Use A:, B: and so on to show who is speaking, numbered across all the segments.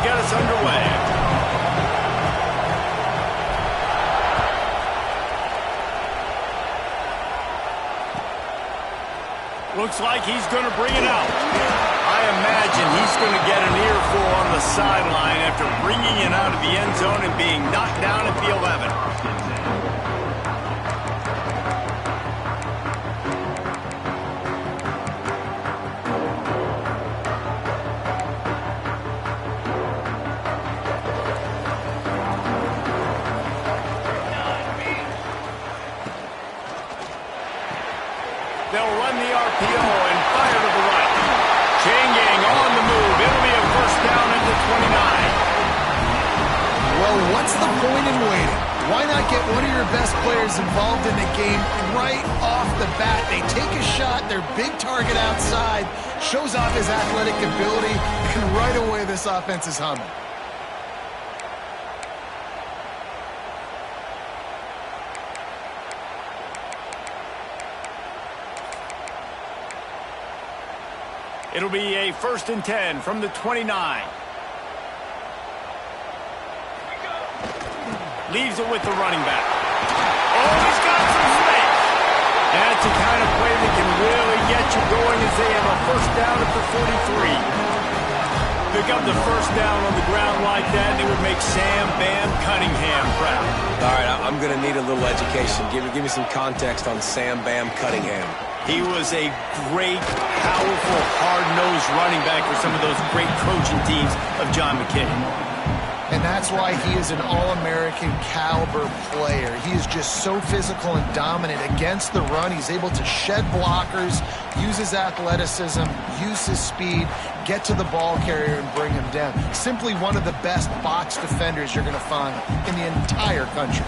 A: get us underway. Looks like he's going to bring it out. I imagine he's going to get an earful on the sideline after bringing it out of the end zone and being knocked down at the 11. They'll run the RPO and fire to the right. Chain gang on the move. It'll be a first down at the 29.
B: Well, what's the point in waiting? Why not get one of your best players involved in the game right off the bat? They take a shot, their big target outside, shows off his athletic ability, and right away this offense is humming.
A: It'll be a 1st and 10 from the 29. Leaves it with the running back. Oh, he's got some space. That's the kind of play that can really get you going as they have a first down at the 43. Pick up the first down on the ground like that, and it would make Sam Bam Cunningham proud.
C: All right, I'm going to need a little education. Give me some context on Sam Bam Cunningham.
A: He was a great, powerful, hard-nosed running back for some of those great coaching teams of John McKay.
B: And that's why he is an All-American caliber player. He is just so physical and dominant against the run. He's able to shed blockers, use his athleticism, use his speed, get to the ball carrier and bring him down. Simply one of the best box defenders you're going to find in the entire country.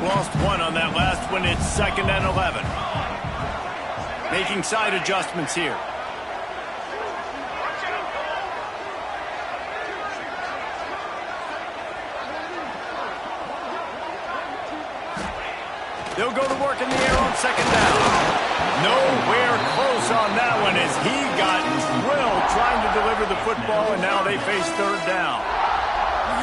A: Lost one on that last one. It's 2nd and 11. Making side adjustments here. They'll go to work in the air on 2nd down. Nowhere close on that one as he got drilled trying to deliver the football, and now they face 3rd down.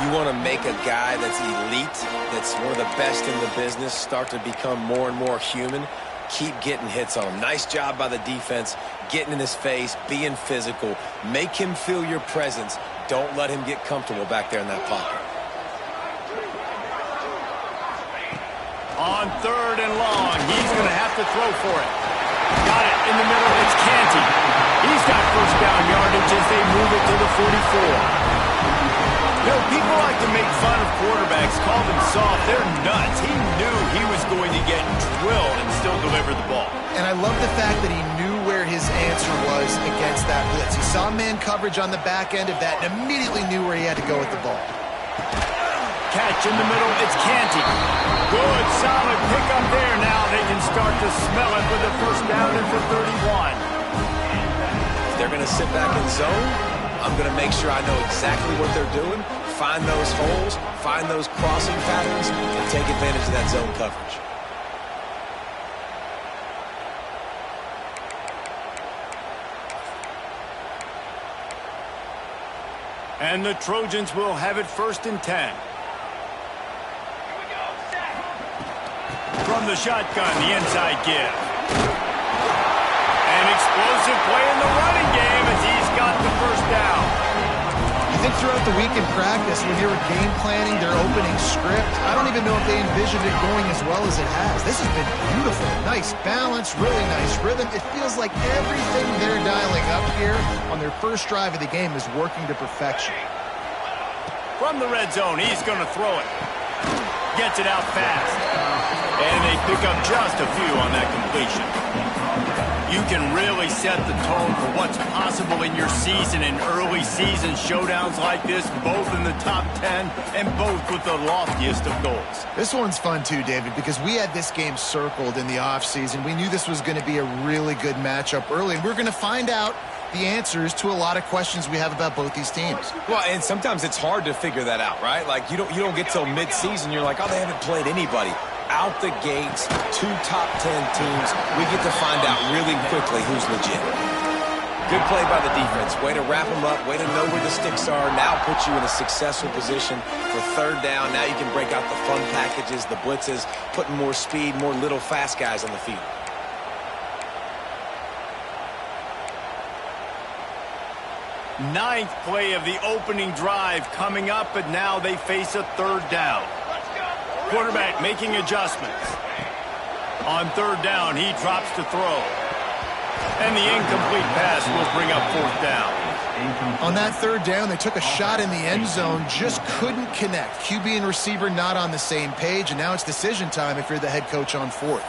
C: You want to make a guy that's elite, that's one of the best in the business, start to become more and more human. Keep getting hits on him. Nice job by the defense, getting in his face, being physical. Make him feel your presence. Don't let him get comfortable back there in that pocket.
A: On 3rd and long, he's going to have to throw for it. Got it in the middle. It's Canty. He's got first down yardage as they move it to the 44. You know, people like to make fun of quarterbacks, call them soft. They're nuts. He knew he was going to get drilled and still deliver the ball.
B: And I love the fact that he knew where his answer was against that blitz. He saw man coverage on the back end of that and immediately knew where he had to go with the ball.
A: Catch in the middle. It's Canty. Good, solid pickup there. Now they can start to smell it with a first down at the 31.
C: If they're going to sit back in zone, I'm going to make sure I know exactly what they're doing, find those holes, find those crossing patterns, and take advantage of that zone coverage.
A: And the Trojans will have it 1st and 10. From the shotgun, the inside give. An explosive play in the running game as he's got the first down.
B: I think throughout the week in practice, when they were game planning their opening script, I don't even know if they envisioned it going as well as it has. This has been beautiful. Nice balance, really nice rhythm. It feels like everything they're dialing up here on their first drive of the game is working to perfection.
A: From the red zone, he's going to throw it. Gets it out fast. And they pick up just a few on that completion. You can really set the tone for what's possible in your season in early season showdowns like this, both in the top 10 and both with the loftiest of goals.
B: This one's fun too, David, because we had this game circled in the offseason. We knew this was going to be a really good matchup early, and we're going to find out the answers to a lot of questions we have about both these teams.
C: Well, and sometimes it's hard to figure that out, right? Like, you don't get till mid-season, you're like, oh, they haven't played anybody. Out the gates, 2 top 10 teams, we get to find out really quickly who's legit. Good play by the defense. Way to wrap them up. Way to know where the sticks are. Now put you in a successful position for third down. Now you can break out the fun packages, the blitzes, putting more speed, more little fast guys on the field.
A: Ninth play of the opening drive coming up, but now they face a third down. Quarterback making adjustments. On third down, he drops to throw. And the incomplete pass will bring up fourth down.
B: On that third down, they took a shot in the end zone, just couldn't connect. QB and receiver not on the same page, and now it's decision time if you're the head coach on fourth.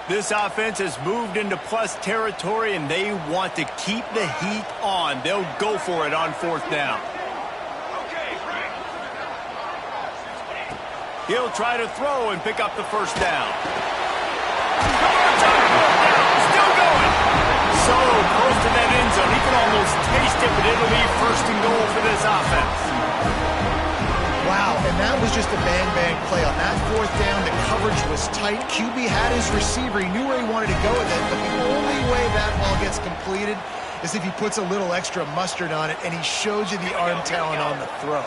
A: This offense has moved into plus territory, and they want to keep the heat on. They'll go for it on fourth down. He'll try to throw and pick up the first down. Still going. So close to that end zone. He can almost taste it, but it'll be first and goal for this offense.
B: Wow, and that was just a bang-bang play. On that fourth down, the coverage was tight. QB had his receiver. He knew where he wanted to go with it, but the only way that ball gets completed is if he puts a little extra mustard on it, and he shows you the arm talent on the throw.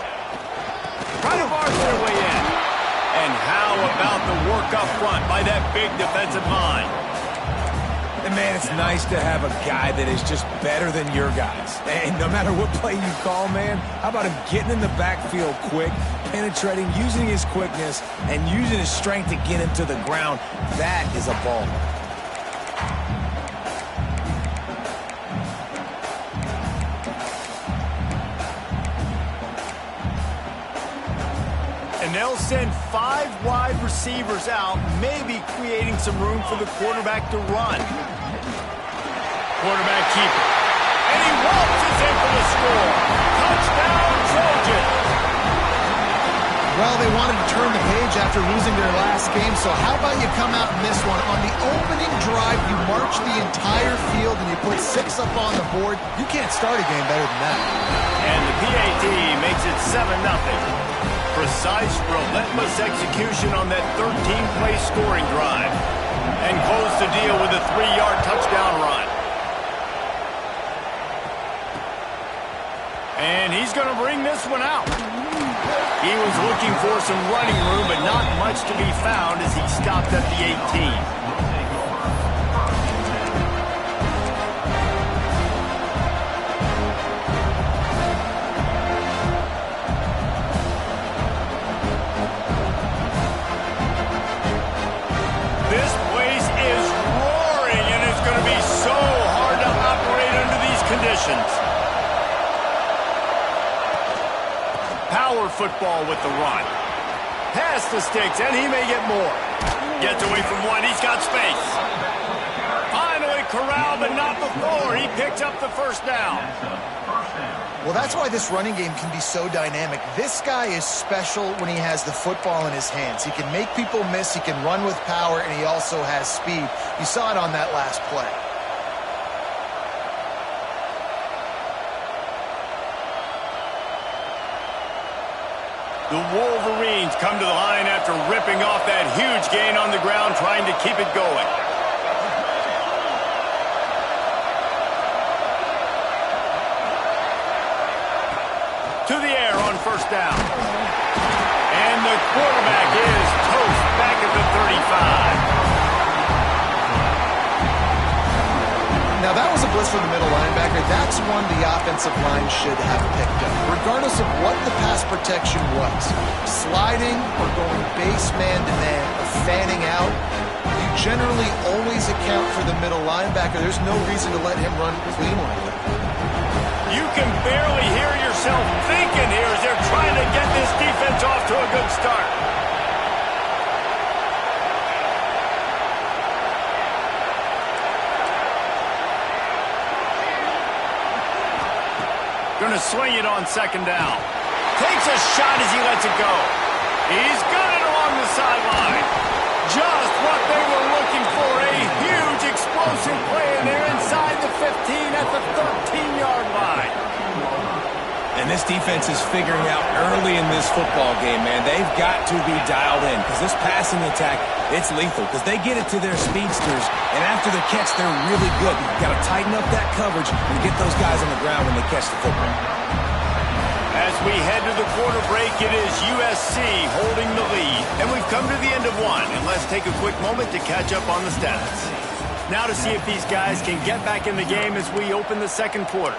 A: Trying to barge their way in. And how about the work up front by that big defensive line?
C: And, man, it's nice to have a guy that is just better than your guys. And no matter what play you call, man, how about him getting in the backfield quick, penetrating, using his quickness, and using his strength to get him to the ground? That is a ball.
A: And they'll send 5 wide receivers out, maybe creating some room for the quarterback to run. Quarterback keeper. And he waltzes in for the score. Touchdown, Trojan.
B: Well, they wanted to turn the page after losing their last game, so how about you come out in this one? On the opening drive, you march the entire field and you put 6 up on the board. You can't start a game better than that.
A: And the PAT makes it 7-0. Precise, relentless execution on that 13-play scoring drive. And close the deal with a 3-yard touchdown run. And he's going to bring this one out. He was looking for some running room, but not much to be found as he stopped at the 18. This place is roaring, and it's going to be so hard to operate under these conditions. Power football with the run. Past the sticks, and he may get more. Gets away from one. He's got space. Finally corralled, but not before. He picks up the first down.
B: Well, that's why this running game can be so dynamic. This guy is special when he has the football in his hands. He can make people miss, he can run with power, and he also has speed. You saw it on that last play.
A: The Wolverines come to the line after ripping off that huge gain on the ground, trying to keep it going. To the air on first down. And the quarterback is toast back at the 35.
B: Now, that was a blitz from the middle linebacker. That's one the offensive line should have picked up, regardless of what the pass protection was. Sliding or going base man-to-man or fanning out, you generally always account for the middle linebacker. There's no reason to let him run clean like that.
A: You can barely hear yourself thinking here as they're trying to get this defense off to a good start. Going to swing it on second down. Takes a shot as he lets it go. He's got it along the sideline. Just what they were looking for. A huge explosive play, and they're inside the 15 at the 13-yard line.
C: And this defense is figuring out early in this football game, man, they've got to be dialed in because this passing attack, it's lethal because they get it to their speedsters, and after the catch, they're really good. You've got to tighten up that coverage and get those guys on the ground when they catch the football.
A: As we head to the quarter break, it is USC holding the lead, and we've come to the end of one, and let's take a quick moment to catch up on the stats. Now to see if these guys can get back in the game as we open the second quarter.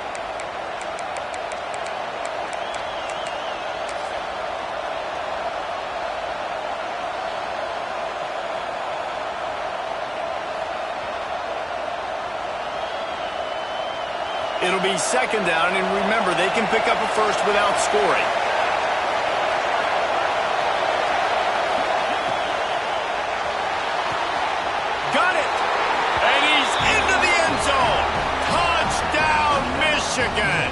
A: It'll be second down, and remember, they can pick up a first without scoring. Got it! And he's into the end zone! Touchdown, Michigan!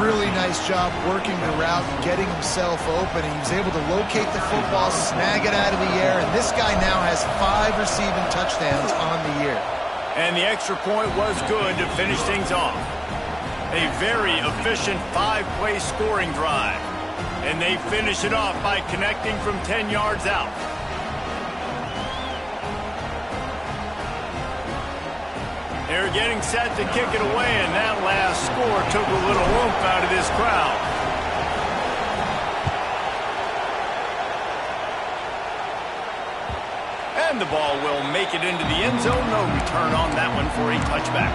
B: Really nice job working the route and getting himself open. He was able to locate the football, snag it out of the air, and this guy now has 5 receiving touchdowns on the year.
A: And the extra point was good to finish things off. A very efficient 5-play scoring drive. And they finish it off by connecting from 10 yards out. They're getting set to kick it away, and that last score took a little oomph out of this crowd. And the ball will make it into the end zone. No return on that one for a touchback.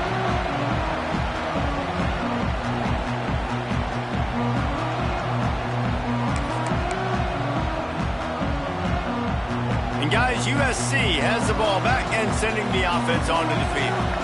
A: And guys, USC has the ball back and sending the offense onto the field.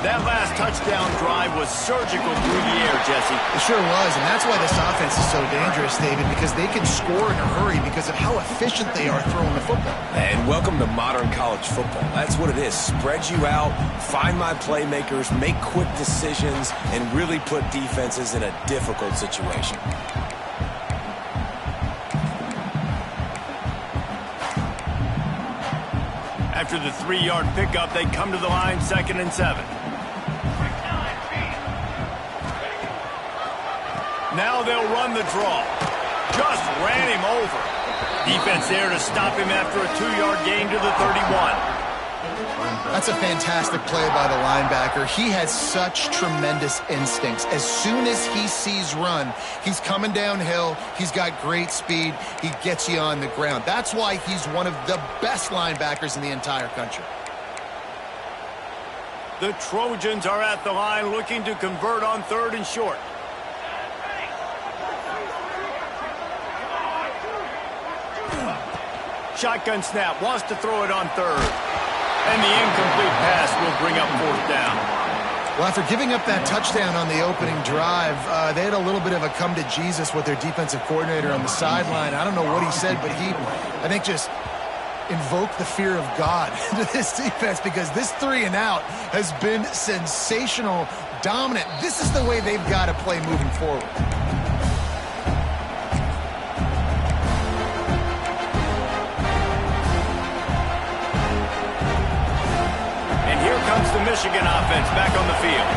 A: That last touchdown drive was surgical through the air, Jesse.
B: It sure was, and that's why this offense is so dangerous, David, because they can score in a hurry because of how efficient they are throwing the football.
C: And welcome to modern college football. That's what it is. Spread you out, find my playmakers, make quick decisions, and really put defenses in a difficult situation.
A: After the 3-yard pickup, they come to the line, 2nd and 7. Now they'll run the draw. Just ran him over. Defense there to stop him after a 2-yard gain to the 31.
B: That's a fantastic play by the linebacker. He has such tremendous instincts. As soon as he sees run, he's coming downhill. He's got great speed. He gets you on the ground. That's why he's one of the best linebackers in the entire country.
A: The Trojans are at the line looking to convert on 3rd and short. Shotgun snap, wants to throw it on 3rd. And the incomplete pass will bring up 4th down.
B: Well, after giving up that touchdown on the opening drive, they had a little bit of a come to Jesus with their defensive coordinator on the sideline. I don't know what he said, but he, I think, just invoked the fear of God into this defense because this 3-and-out has been sensational, dominant. This is the way they've got to play moving forward.
A: The Michigan offense back on the field.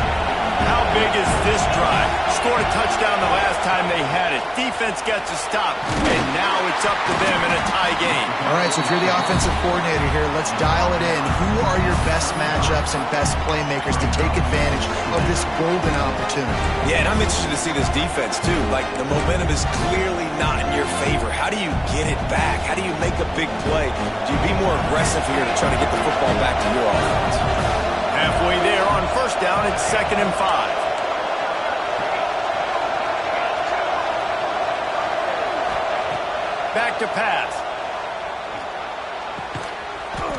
A: How big is this drive? Scored a touchdown the last time they had it. Defense gets a stop, and now it's up to them in a tie game.
B: All right, so if you're the offensive coordinator here, let's dial it in. Who are your best matchups and best playmakers to take advantage of this golden opportunity?
C: Yeah, and I'm interested to see this defense, too. Like, the momentum is clearly not in your favor. How do you get it back? How do you make a big play? Do you be more aggressive here to try to get the football back to your offense?
A: Halfway there on 1st down, it's 2nd and 5. Back to pass.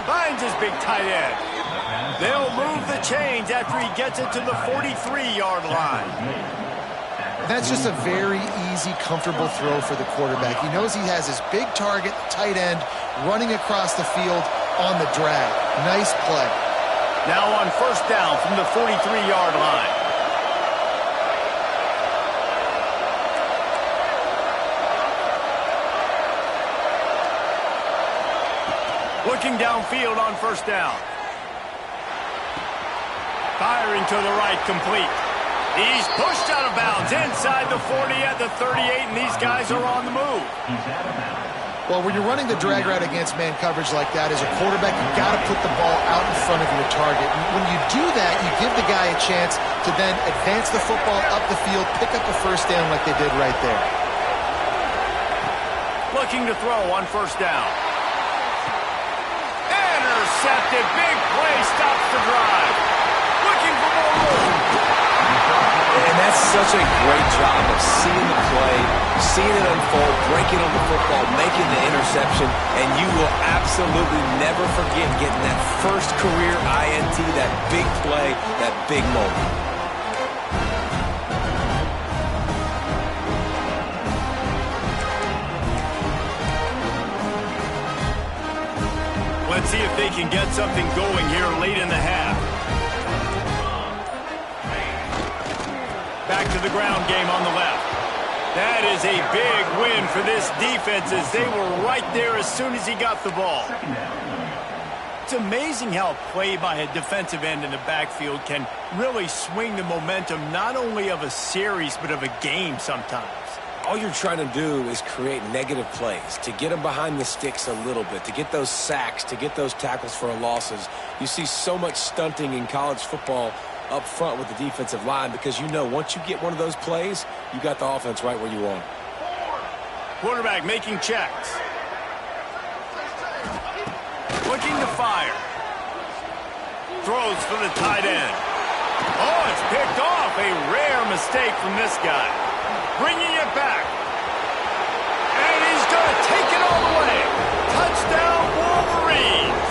A: Finds his big tight end. They'll move the chains after he gets it to the 43-yard line.
B: That's just a very easy, comfortable throw for the quarterback. He knows he has his big target, tight end, running across the field on the drag. Nice play.
A: Now on 1st down from the 43-yard line. Looking downfield on 1st down. Firing to the right, complete. He's pushed out of bounds inside the 40 at the 38, and these guys are on the move.
B: Well, when you're running the drag route against man coverage like that, as a quarterback, you got to put the ball out in front of your target. When you do that, you give the guy a chance to then advance the football up the field, pick up a first down like they did right there.
A: Looking to throw on first down. Intercepted. Big play. Stops the drive. Looking for more room.
C: And that's such a great job of seeing the play, seeing it unfold, breaking on the football, making the interception, and you will absolutely never forget getting that first career INT, that big play, that big moment.
A: Let's see if they can get something going here late in the half. Back to the ground game on the left. That is a big win for this defense as they were right there as soon as he got the ball. It's amazing how a play by a defensive end in the backfield can really swing the momentum not only of a series but of a game sometimes.
C: All you're trying to do is create negative plays, to get them behind the sticks a little bit, to get those sacks, to get those tackles for losses. You see so much stunting in college football up front with the defensive line because you know once you get one of those plays, you got the offense right where you want.
A: Quarterback making checks. Looking to fire. Throws for the tight end. Oh, it's picked off. A rare mistake from this guy. Bringing it back. And he's going to take it all the way. Touchdown, Wolverines.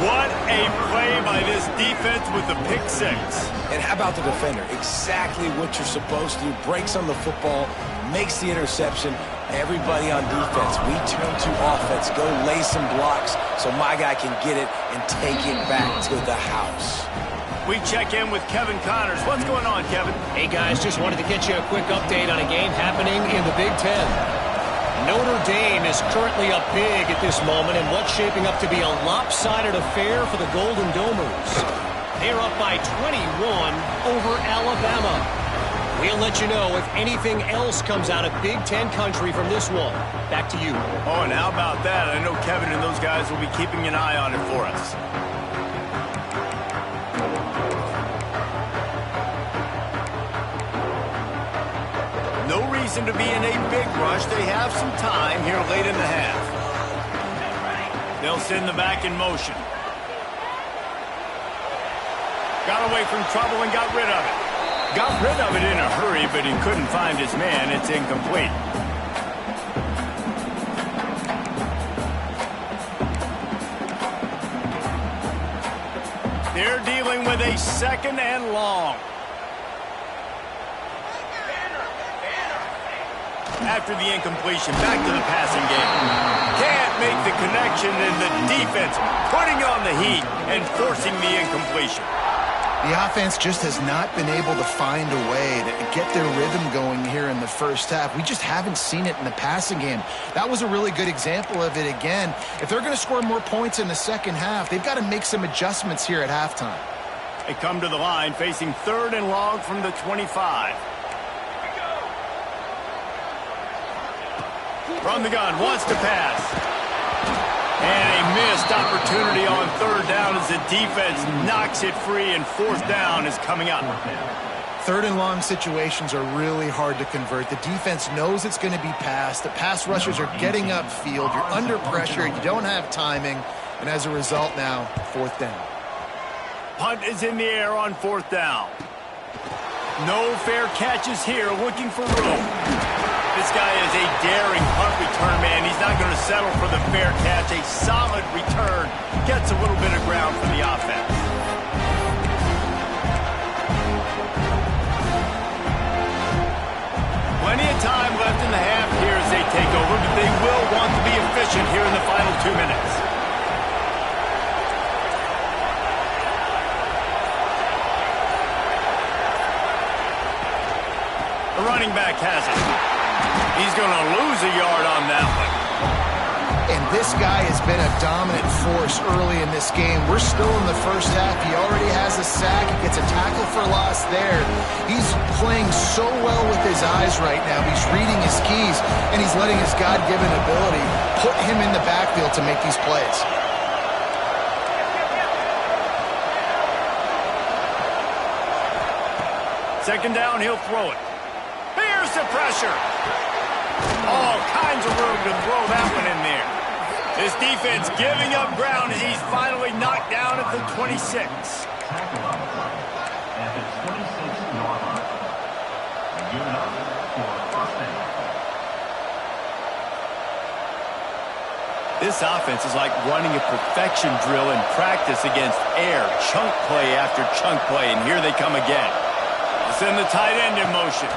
A: What a play by this defense with the pick six.
C: And how about the defender? Exactly what you're supposed to do. Breaks on the football, makes the interception. Everybody on defense, we turn to offense. Go lay some blocks so my guy can get it and take it back to the house.
A: We check in with Kevin Connors. What's going on, Kevin?
D: Hey, guys, just wanted to get you a quick update on a game happening in the Big Ten. Notre Dame is currently up big at this moment in what's shaping up to be a lopsided affair for the Golden Domers. They're up by 21 over Alabama. We'll let you know if anything else comes out of Big Ten country from this one. Back to you.
A: Oh, and how about that? I know Kevin and those guys will be keeping an eye on it for us. No reason to be in a big rush. They have some time here late in the half. They'll send the back in motion. Got away from trouble and got rid of it. Got rid of it in a hurry, but he couldn't find his man. It's incomplete. They're dealing with a second and long. After the incompletion, back to the passing game. Can't make the connection, and the defense putting on the heat and forcing the incompletion.
B: The offense just has not been able to find a way to get their rhythm going here in the first half. We just haven't seen it in the passing game. That was a really good example of it again. If they're going to score more points in the second half, they've got to make some adjustments here at halftime.
A: They come to the line facing third and long from the 25. From the gun, wants to pass. And a missed opportunity on third down as the defense knocks it free, and fourth down is coming up.
B: Third and long situations are really hard to convert. The defense knows it's going to be passed. The pass rushers are getting upfield. You're under pressure. You don't have timing. And as a result now, fourth down.
A: Punt is in the air on fourth down. No fair catches here, looking for room. This guy is a daring punt return man. He's not going to settle for the fair catch. A solid return. Gets a little bit of ground for the offense. Plenty of time left in the half here as they take over, but they will want to be efficient here in the final 2 minutes. The running back has it. He's going to lose a yard on that one.
B: And This guy has been a dominant force early in this game. We're still in the first half. He already has a sack. He gets a tackle for loss there. He's playing so well with his eyes right now. He's reading his keys, and he's letting his God-given ability put him in the backfield to make these plays.
A: Second down, he'll throw it. Here's the pressure. All kinds of room to throw that one in there. This defense giving up ground as he's finally knocked down at the 26. This offense is like running a perfection drill in practice against air. Chunk play after chunk play, and here they come again. Send the tight end in motion.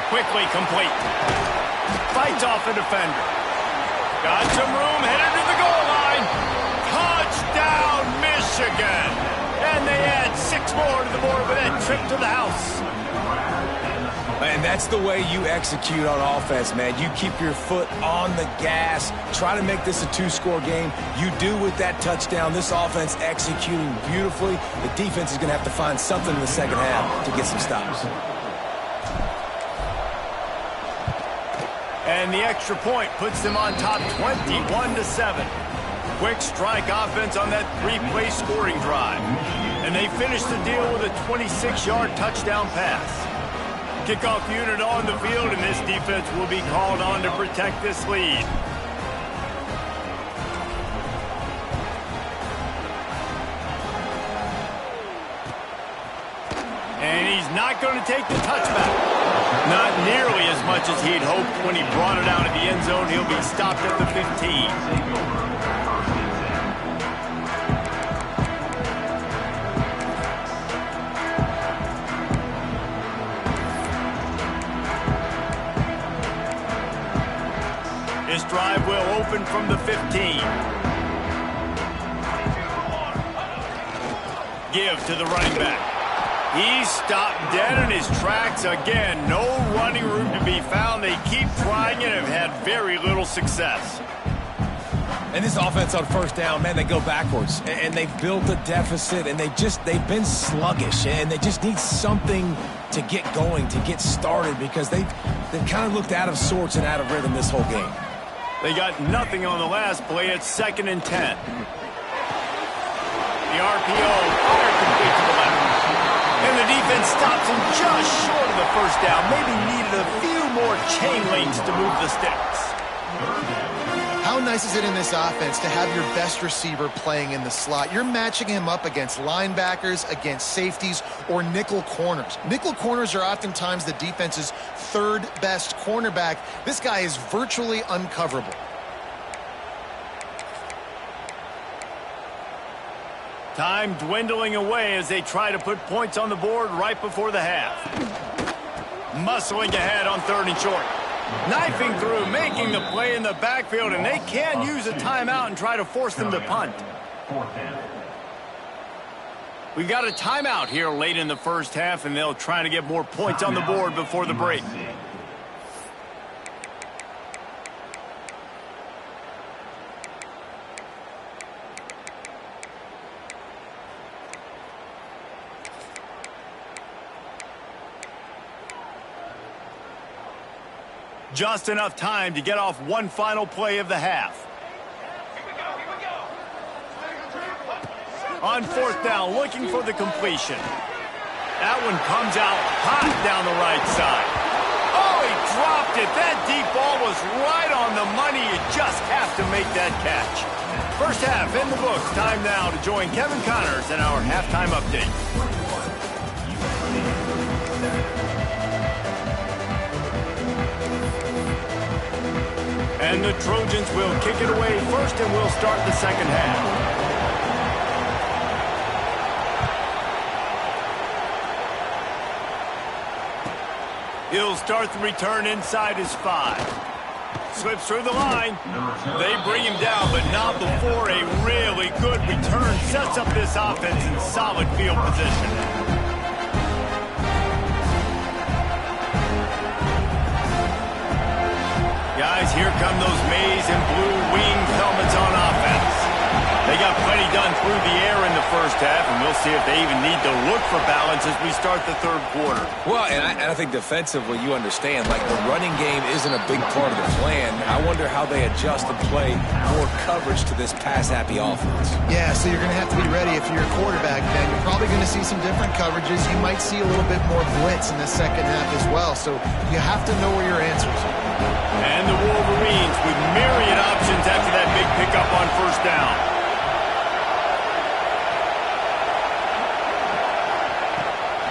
A: Quickly complete. Fights off a defender. Got some room, headed to the goal line. Touchdown, Michigan. And they add 6 more to the board with that trip to the house.
C: And that's the way you execute on offense, man. You keep your foot on the gas. Try to make this a 2-score game. You do with that touchdown. This offense executing beautifully. The defense is going to have to find something in the second half to get some stops.
A: And the extra point puts them on top 21-7. Quick strike offense on that 3-play scoring drive. And they finish the deal with a 26-yard touchdown pass. Kickoff unit on the field, and this defense will be called on to protect this lead. And he's not going to take the touchback. Not nearly as much as he'd hoped when he brought it out of the end zone. He'll be stopped at the 15. This drive will open from the 15. Give to the running back. He's stopped dead in his tracks again. No running room to be found. They keep trying and have had very little success.
C: And this offense on first down, man, they go backwards. And they've built a deficit, and they've been sluggish. And they just need something to get going, to get started, because they've kind of looked out of sorts and out of rhythm this whole game.
A: They got nothing on the last play. It's 2nd and 10. The RPO fired complete to the left. And the defense stops him just short of the first down. Maybe needed a few more chain links to move the sticks.
B: How nice is it in this offense to have your best receiver playing in the slot? You're matching him up against linebackers, against safeties, or nickel corners. Nickel corners are oftentimes the defense's 3rd best cornerback. This guy is virtually uncoverable.
A: Time dwindling away as they try to put points on the board right before the half. Muscling ahead on 3rd and short. Knifing through, making the play in the backfield, and they can use a timeout and try to force them to punt. We got a timeout here late in the first half, and they'll try to get more points on the board before the break. Just enough time to get off one final play of the half. On 4th down, looking for the completion. That one comes out hot down the right side. Oh, he dropped it. That deep ball was right on the money. You just have to make that catch. First half in the books. Time now to join Kevin Connors in our halftime update. And the Trojans will kick it away first, and we'll start the second half. He'll start the return inside his 5. Slips through the line. They bring him down, but not before a really good return sets up this offense in solid field position. guys, here come those maize and blue winged helmets on offense. They got plenty done through the air in the first half, and we'll see if they even need to look for balance as we start the third quarter.
C: Well, and I think defensively, you understand, like the running game isn't a big part of the plan. I wonder how they adjust and play more coverage to this pass-happy offense.
B: Yeah, so you're going to have to be ready if you're a quarterback, Ben. You're probably going to see some different coverages. You might see a little bit more blitz in the second half as well, so you have to know where your answers are.
A: And the Wolverines with myriad options after that big pickup on first down.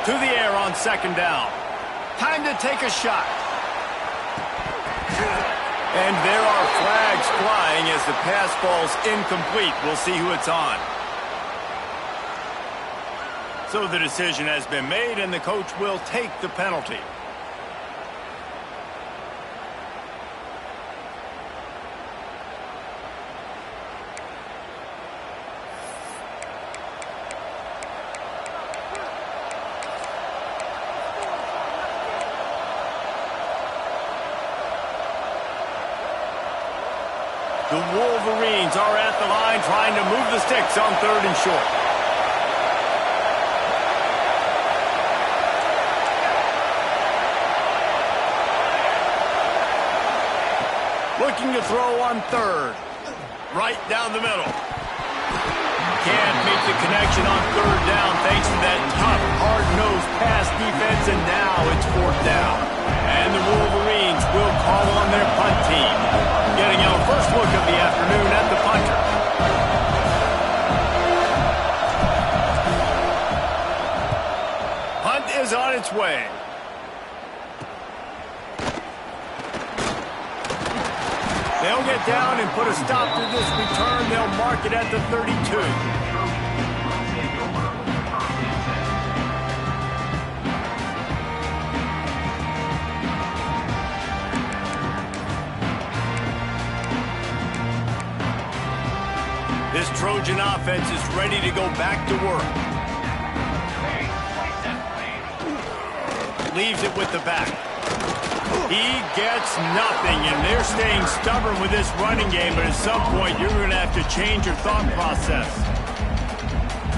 A: To the air on second down. Time to take a shot. And there are flags flying as the pass falls incomplete. We'll see who it's on. So the decision has been made, and the coach will take the penalty. The Wolverines are at the line trying to move the sticks on third and short. Looking to throw on third. Right down the middle. Can't make the connection on third down thanks to that tough, hard-nosed pass defense, and now it's fourth down. And the Wolverines will call on their punt team. Getting our first look of the afternoon at the punter. Punt is on its way. They'll get down and put a stop to this return. They'll mark it at the 32. This Trojan offense is ready to go back to work. Leaves it with the back. He gets nothing, and they're staying stubborn with this running game, but at some point you're going to have to change your thought process.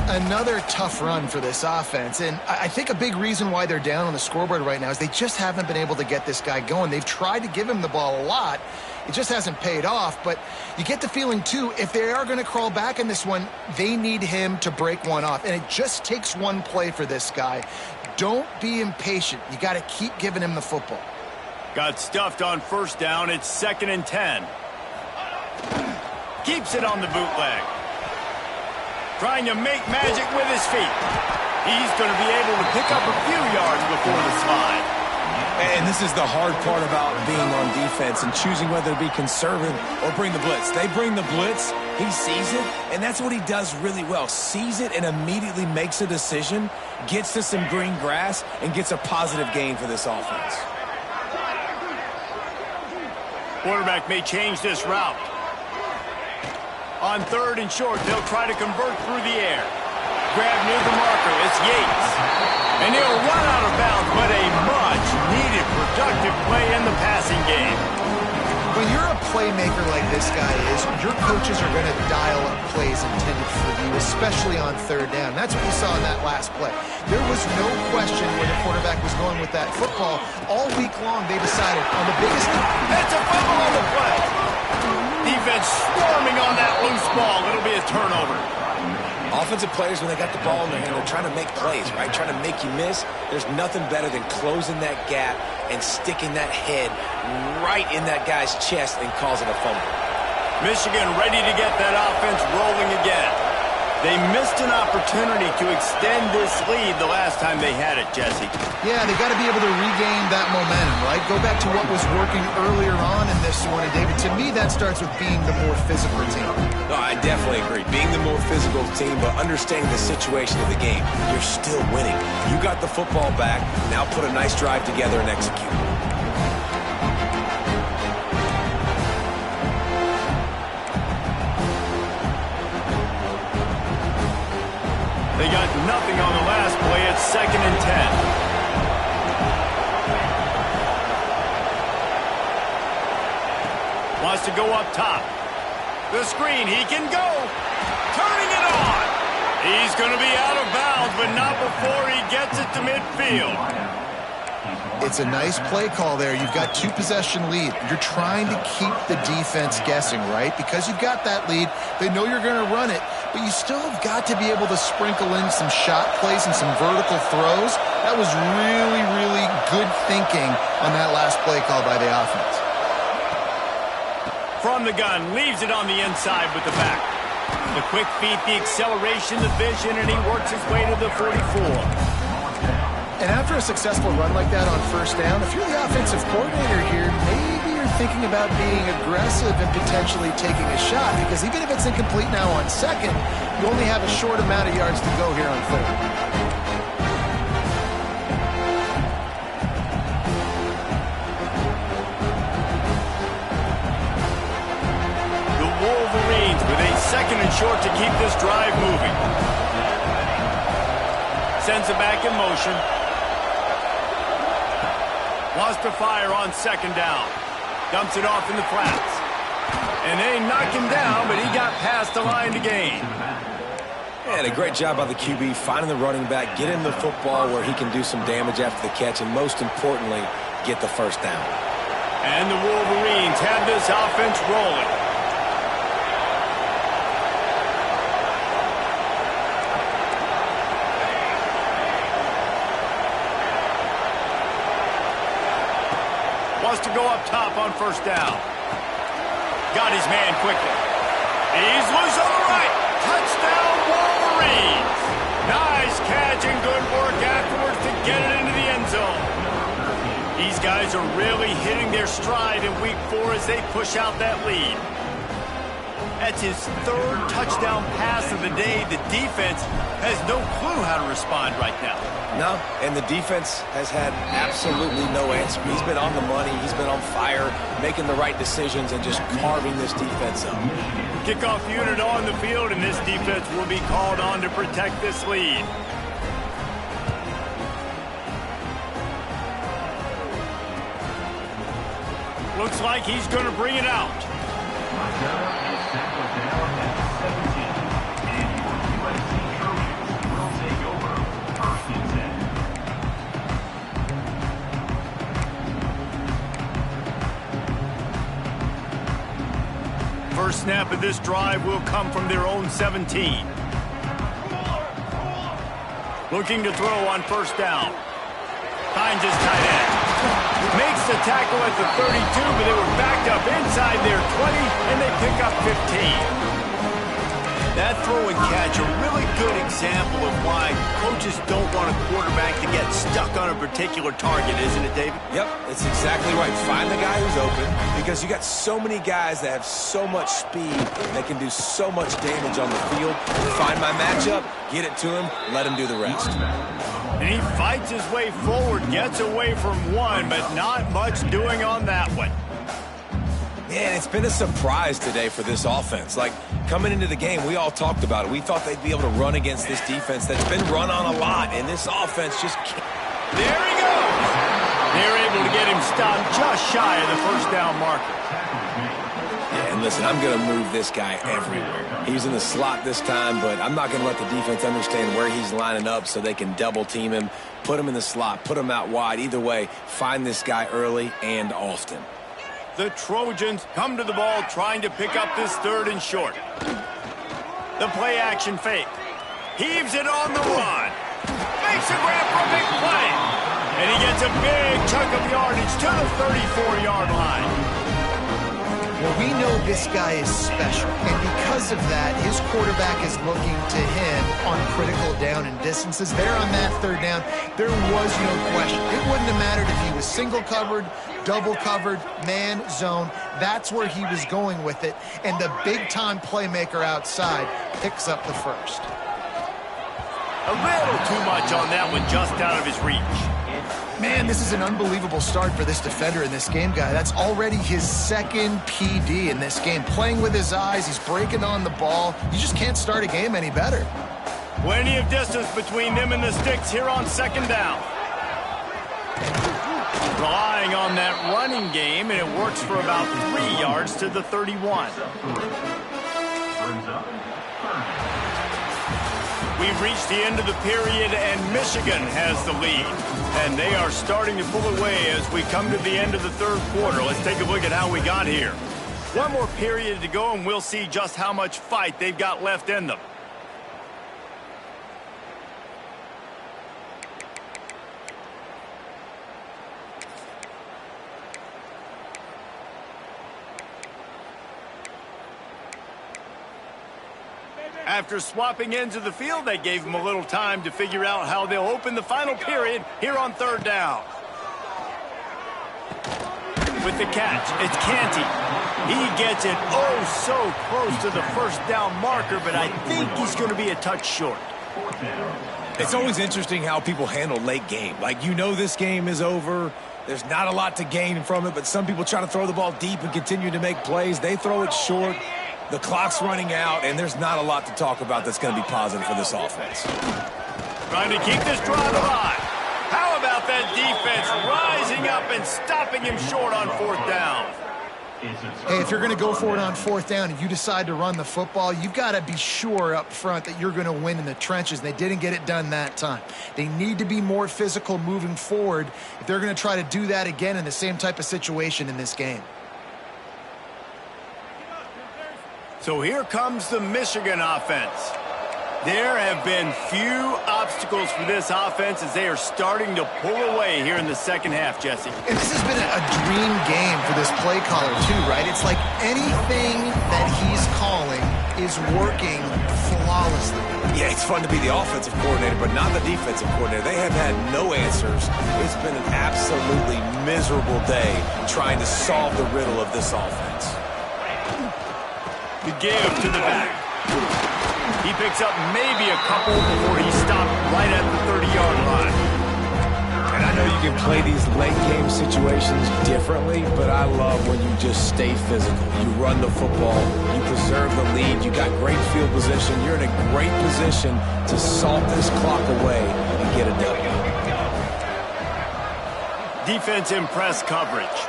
B: Another tough run for this offense, and I think a big reason why they're down on the scoreboard right now is they just haven't been able to get this guy going. They've tried to give him the ball a lot. It just hasn't paid off, but you get the feeling, too, if they are going to crawl back in this one, they need him to break one off, and it just takes one play for this guy. Don't be impatient. You got to keep giving him the football.
A: Got stuffed on first down. It's 2nd and 10. Keeps it on the bootleg. Trying to make magic with his feet. He's going to be able to pick up a few yards before the slide.
C: And this is the hard part about being on defense and choosing whether to be conservative or bring the blitz. They bring the blitz, he sees it, and that's what he does really well. Sees it and immediately makes a decision, gets to some green grass, and gets a positive gain for this offense.
A: Quarterback may change this route. On third and short, they'll try to convert through the air. Grab near the marker. It's Yates. And he'll run out of bounds, but a much-needed productive play in the passing game.
B: When you're a playmaker like this guy is, your coaches are going to dial up plays intended for you, especially on third down. That's what you saw in that last play. There was no question where the quarterback was going with that football. All week long, they decided on the biggest...
A: That's a fumble on the play. Defense swarming on that loose ball. It'll be a turnover.
C: Offensive players, when they got the ball in their hand, they're trying to make plays, right? Trying to make you miss. There's nothing better than closing that gap and sticking that head right in that guy's chest and causing a fumble.
A: Michigan ready to get that offense rolling again. They missed an opportunity to extend this lead the last time they had it, Jesse.
B: Yeah, they got to be able to regain that momentum, right? Go back to what was working earlier on in this one. And, David, to me, that starts with being the more physical team.
C: No, I definitely agree. Being the more physical team, but understanding the situation of the game, you're still winning. You got the football back. Now put a nice drive together and execute.
A: They got nothing on the last play. It's 2nd and 10. has to go up top. The screen, he can go. Turning it on. He's going to be out of bounds, but not before he gets it to midfield.
B: It's a nice play call there. You've got 2-possession lead. You're trying to keep the defense guessing, right? Because you've got that lead, they know you're going to run it, but you still have got to be able to sprinkle in some shot plays and some vertical throws. That was really, really good thinking on that last play call by the offense.
A: From the gun, leaves it on the inside with the back. The quick feet, the acceleration, the vision, and he works his way to the 44.
B: And after a successful run like that on first down, if you're the offensive coordinator here, maybe you're thinking about being aggressive and potentially taking a shot, because even if it's incomplete now on second, you only have a short amount of yards to go here on third.
A: The Wolverines with a second and short to keep this drive moving. Sends it back in motion. Wants to fire on second down. Dumps it off in the flats. And they knock him down, but he got past the line to gain.
C: And a great job by the QB, finding the running back, get him the football where he can do some damage after the catch, and most importantly, get the first down.
A: And the Wolverines have this offense rolling. Wants to go up top on first down. Got his man quickly. He's loose on the right. Touchdown, Wolverines. Nice catch and good work afterwards to get it into the end zone. These guys are really hitting their stride in week 4 as they push out that lead. That's his third touchdown pass of the day. The defense has no clue how to respond right now.
C: No, and the defense has had absolutely no answer. He's been on the money. He's been on fire, making the right decisions and just carving this defense up.
A: Kickoff unit on the field, and this defense will be called on to protect this lead. Looks like he's going to bring it out. First snap of this drive will come from their own 17. Looking to throw on first down. Finds his tight end. Makes the tackle at the 32, but they were backed up inside their 20, and they pick up 15. That throw and catch, a really good example of why coaches don't want a quarterback to get stuck on a particular target, isn't it, David?
C: Yep, it's exactly right. Find the guy who's open, because you got so many guys that have so much speed that can do so much damage on the field. Find my matchup, get it to him, let him do the rest.
A: And he fights his way forward, gets away from one, but not much doing on that one.
C: Yeah, it's been a surprise today for this offense. Like, coming into the game, we all talked about it. We thought they'd be able to run against this defense that's been run on a lot, and this offense just can't.
A: There he goes! They're able to get him stopped just shy of the first down marker.
C: Yeah, and listen, I'm going to move this guy everywhere. He's in the slot this time, but I'm not going to let the defense understand where he's lining up so they can double team him, put him in the slot, put him out wide. Either way, find this guy early and often.
A: The Trojans come to the ball trying to pick up this third and short. The play action fake. Heaves it on the run. Makes a grab for a big play. And he gets a big chunk of yardage to the 34-yard line.
B: Well, we know this guy is special, and because of that, his quarterback is looking to him on critical down and distances. There on that third down, there was no question. It wouldn't have mattered if he was single covered, double covered, man, zone. That's where he was going with it, and the big-time playmaker outside picks up the first.
A: A little too much on that one, just out of his reach.
B: Man, this is an unbelievable start for this defender in this game, guy. That's already his second PD in this game. Playing with his eyes, he's breaking on the ball. You just can't start a game any better.
A: Plenty of distance between them and the sticks here on second down. relying on that running game, and it works for about 3 yards to the 31. We've reached the end of the period, and Michigan has the lead. And they are starting to pull away as we come to the end of the third quarter. Let's take a look at how we got here. One more period to go, and we'll see just how much fight they've got left in them. After swapping ends of the field, they gave them a little time to figure out how they'll open the final period here on third down. With the catch, it's Canty. He gets it oh so close to the first down marker, but I think he's going to be a touch short.
C: It's always interesting how people handle late game. Like, you know this game is over. There's not a lot to gain from it, but some people try to throw the ball deep and continue to make plays. They throw it short. The clock's running out, and there's not a lot to talk about that's going to be positive for this offense.
A: Trying to keep this drive alive. How about that defense rising up and stopping him short on fourth down?
B: Hey, if you're going to go for it on fourth down and you decide to run the football, you've got to be sure up front that you're going to win in the trenches. And they didn't get it done that time. They need to be more physical moving forward if they're going to try to do that again in the same type of situation in this game.
A: So here comes the Michigan offense. There have been few obstacles for this offense as they are starting to pull away here in the second half, Jesse.
B: And this has been a dream game for this play caller too, right? It's like anything that he's calling is working flawlessly.
C: Yeah, it's fun to be the offensive coordinator, but not the defensive coordinator. They have had no answers. It's been an absolutely miserable day trying to solve the riddle of this offense.
A: The give to the back. He picks up maybe a couple before he stopped right at the 30-yard line.
C: And I know you can play these late game situations differently, but I love when you just stay physical. You run the football, you preserve the lead, you got great field position, you're in a great position to salt this clock away and get a W.
A: Defense in press coverage.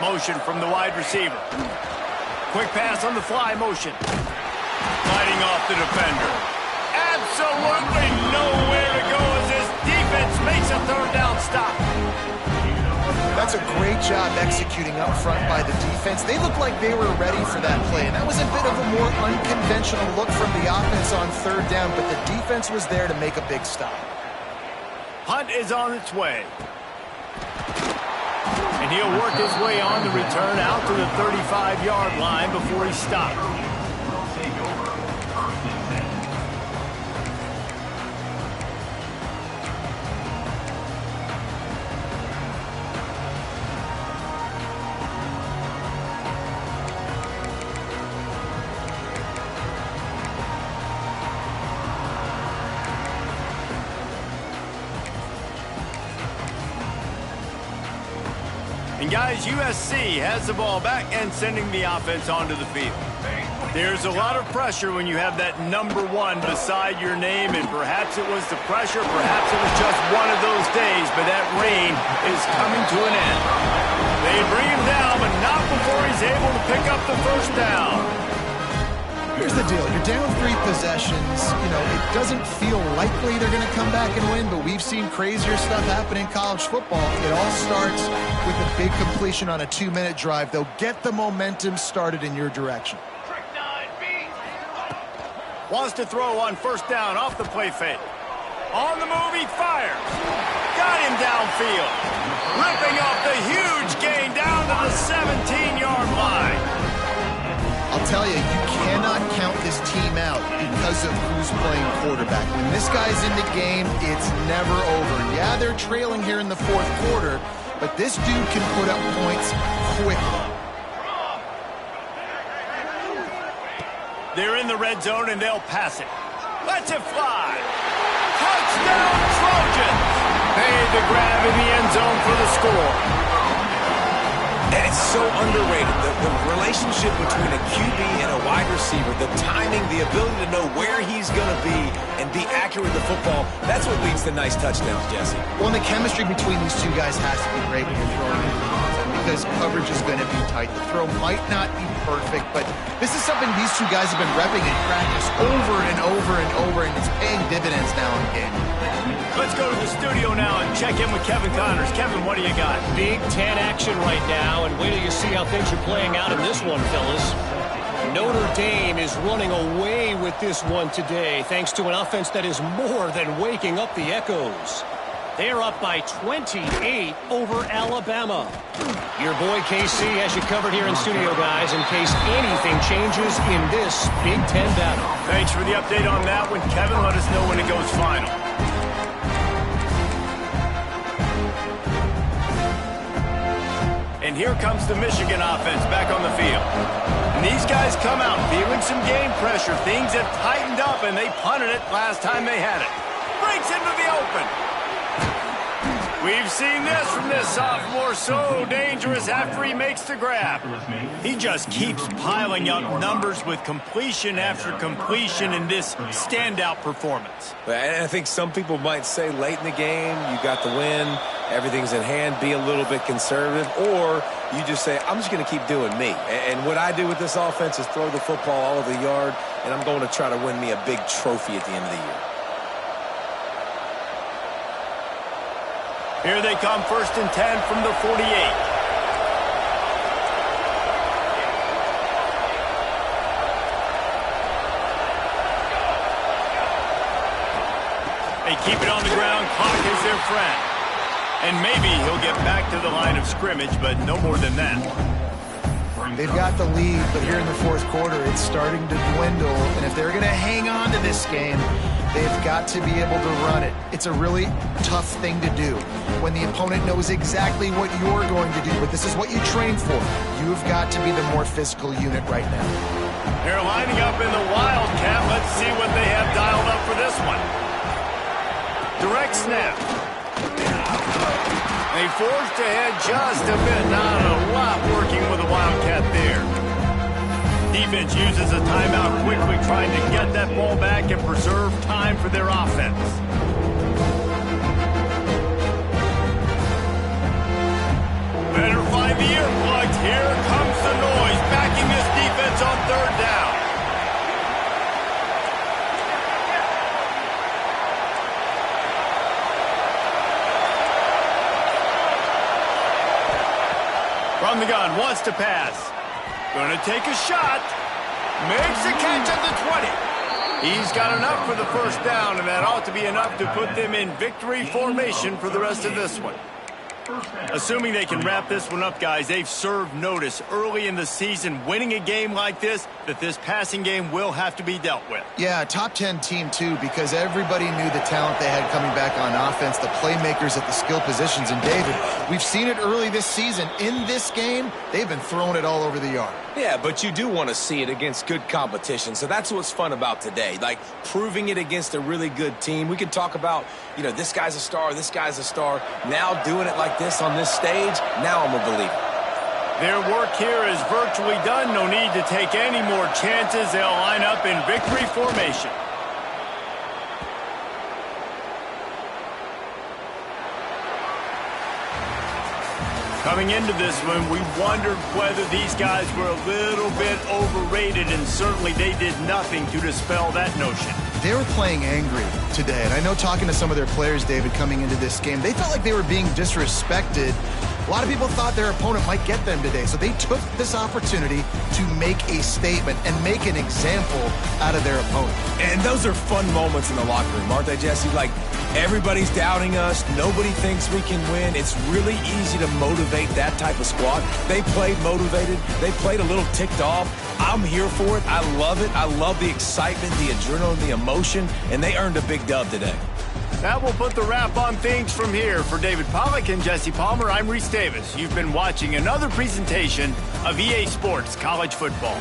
A: Motion from the wide receiver. Quick pass on the fly motion. Fighting off the defender. Absolutely nowhere to go as this defense makes a third down stop.
B: That's a great job executing up front by the defense. They looked like they were ready for that play, and that was a bit of a more unconventional look from the offense on third down, but the defense was there to make a big stop.
A: Hunt is on its way. And he'll work his way on the return out to the 35-yard line before he stopped. And guys, USC has the ball back and sending the offense onto the field. There's a lot of pressure when you have that number one beside your name, and perhaps it was the pressure, perhaps it was just one of those days, but that reign is coming to an end. They bring him down, but not before he's able to pick up the first down.
B: Here's the deal. You're down 3 possessions. You know, it doesn't feel likely they're going to come back and win, but we've seen crazier stuff happen in college football. It all starts with a big completion on a 2-minute drive. They'll get the momentum started in your direction.
A: Wants to throw on first down off the play fake. On the move, he fires. Got him downfield. Ripping off the huge gain down to the 17-yard line.
B: I'll tell you, you cannot count this team out because of who's playing quarterback. When this guy's in the game, it's never over. Yeah, they're trailing here in the fourth quarter, but this dude can put up points quickly.
A: They're in the red zone, and they'll pass it. Lets it fly. Touchdown, Trojans! Made the grab in the end zone for the score.
C: And it's so underrated. The relationship between a QB and a wide receiver receiver. The timing, the ability to know where he's going to be and be accurate with the football, that's what leads to nice touchdowns, Jesse.
B: Well, and the chemistry between these two guys has to be great when you're throwing into the end zone because coverage is going to be tight. The throw might not be perfect, but this is something these two guys have been repping in practice over and over and over, and it's paying dividends now in the game.
A: Let's go to the studio now and check in with Kevin Connors. Kevin, what do you got?
D: Big Ten action right now, and wait till you see how things are playing out in this one, fellas. Notre Dame is running away with this one today, thanks to an offense that is more than waking up the echoes. They're up by 28 over Alabama. Your boy KC has you covered here in studio, guys, in case anything changes in this Big Ten battle.
A: Thanks for the update on that one, Kevin. Let us know when it goes final. And here comes the Michigan offense back on the field. And these guys come out feeling some game pressure. Things have tightened up, and they punted it last time they had it. Breaks into the open. We've seen this from this sophomore, so dangerous after he makes the grab. He just keeps piling up numbers with completion after completion in this standout performance.
C: And I think some people might say late in the game, you got the win, everything's in hand, be a little bit conservative, or you just say, I'm just going to keep doing me. And what I do with this offense is throw the football all over the yard, and I'm going to try to win me a big trophy at the end of the year.
A: Here they come, 1st and 10 from the 48. They keep it on the ground. Clock is their friend. And maybe he'll get back to the line of scrimmage, but no more than that.
B: They've got the lead, but here in the fourth quarter, it's starting to dwindle. And if they're going to hang on to this game, they've got to be able to run it. It's a really tough thing to do when the opponent knows exactly what you're going to do, but this is what you train for. You've got to be the more physical unit right now.
A: They're lining up in the Wildcat. Let's see what they have dialed up for this one. Direct snap. They forged ahead just a bit. Not a lot working with the Wildcat there. Defense uses a timeout quickly, trying to get that ball back and preserve time for their offense. Better find the earplugs. Here comes the noise, backing this defense on 3rd down. From the gun, wants to pass. Gonna take a shot. Makes a catch at the 20. He's got enough for the 1st down, and that ought to be enough to put them in victory formation for the rest of this one. Assuming they can wrap this one up, guys, they've served notice early in the season, winning a game like this, that this passing game will have to be dealt with.
B: Yeah, top 10 team, too, because everybody knew the talent they had coming back on offense, the playmakers at the skill positions. And, David, we've seen it early this season. In this game, they've been throwing it all over the yard.
C: Yeah, but you do want to see it against good competition. So that's what's fun about today, like proving it against a really good team. We can talk about, this guy's a star, this guy's a star. Now doing it like this on this stage, now I'm a believer.
A: Their work here is virtually done. No need to take any more chances. They'll line up in victory formation. Coming into this one, we wondered whether these guys were a little bit overrated, and certainly they did nothing to dispel that notion.
B: They were playing angry today, and I know talking to some of their players, David, coming into this game, they felt like they were being disrespected. A lot of people thought their opponent might get them today, so they took this opportunity to make a statement and make an example out of their opponent.
C: And those are fun moments in the locker room, aren't they, Jesse? Like, everybody's doubting us. Nobody thinks we can win. It's really easy to motivate that type of squad. They played motivated. They played a little ticked off. I'm here for it. I love it. I love the excitement, the adrenaline, the emotion, and they earned a big dub today.
A: That will put the wrap on things from here. For David Pollack and Jesse Palmer, I'm Reese Davis. You've been watching another presentation of EA Sports College Football.